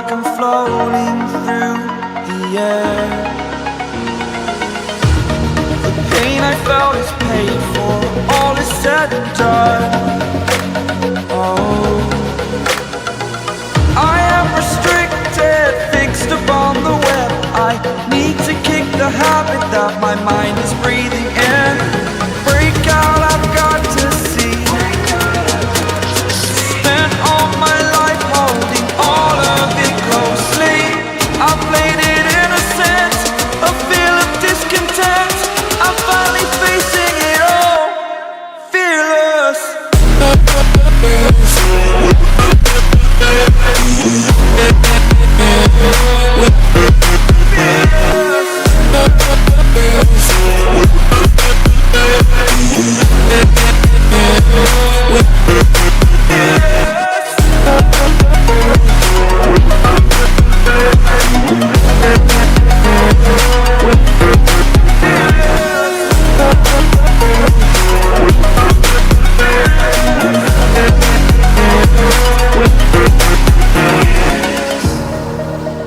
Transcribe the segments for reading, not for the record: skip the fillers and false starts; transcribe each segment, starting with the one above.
like I'm floating through the air. The pain I felt is paid for, all is said and done. Oh, I am restricted, fixed upon the web. I need to kick the habit that my mind is breathing in. Break out, I've got to see. Spent all my life holding all of it closely. I played it innocent, a feel of discontent. I'm finally facing it all, fearless.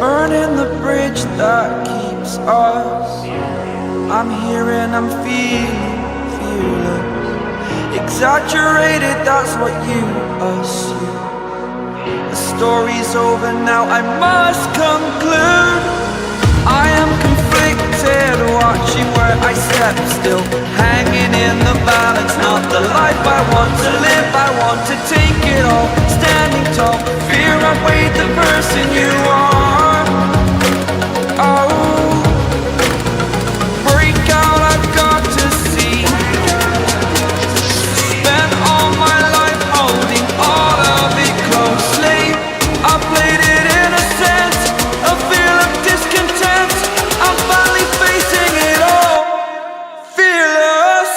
Burning the bridge that keeps us. I'm here and I'm feeling fearless. Exaggerated, that's what you assume. The story's over now, I must conclude. I am conflicted, watching where I step still, hanging in the balance. Not the life I want to live, I want to take it all. Standing tall, fear outweighed the person you are. Oh, break out, I've got to see. Spent all my life holding all of it closely. I played it innocent, a feel of discontent. I'm finally facing it all, fearless.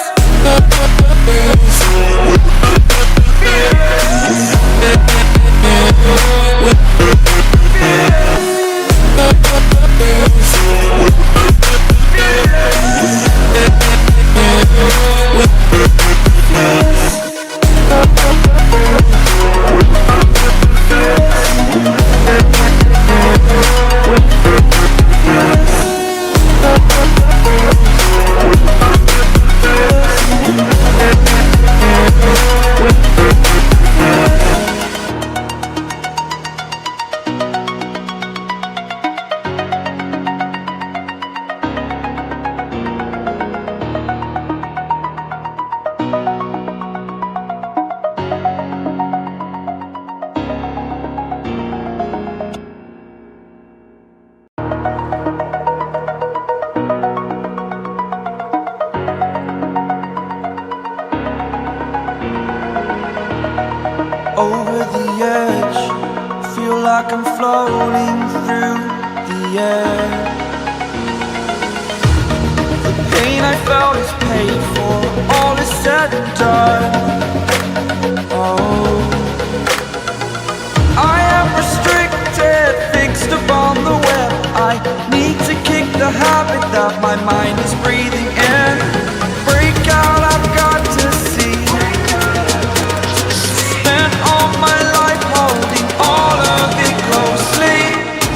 Over the edge, feel like I'm floating through the air. The pain I felt is paid for, all is said and done. Oh, I am restricted, fixed upon the web. I need to kick the habit that my mind is breathing in. Break out, I've got to see. Spent all my life holding all of it closely.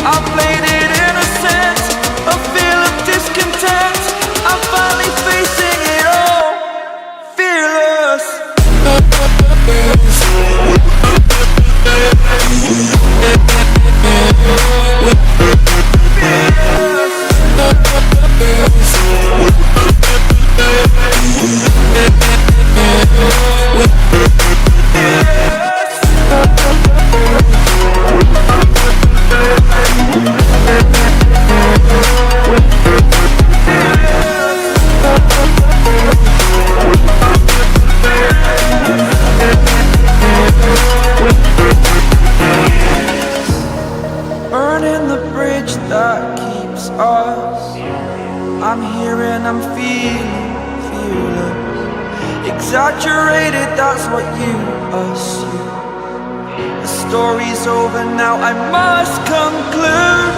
I played it innocent, a feel of discontent. I'm finally facing it all, fearless. Burning the bridge that keeps us. I'm here and I'm feeling fearless. Exaggerated, that's what you assume. The story's over now, I must conclude.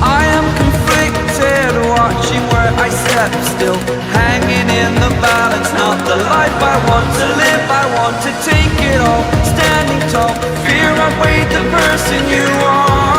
I am conflicted, watching where I step still, hanging in the balance. Not the life I want to live, I want to take it all. Standing tall, fear outweighed the person you are.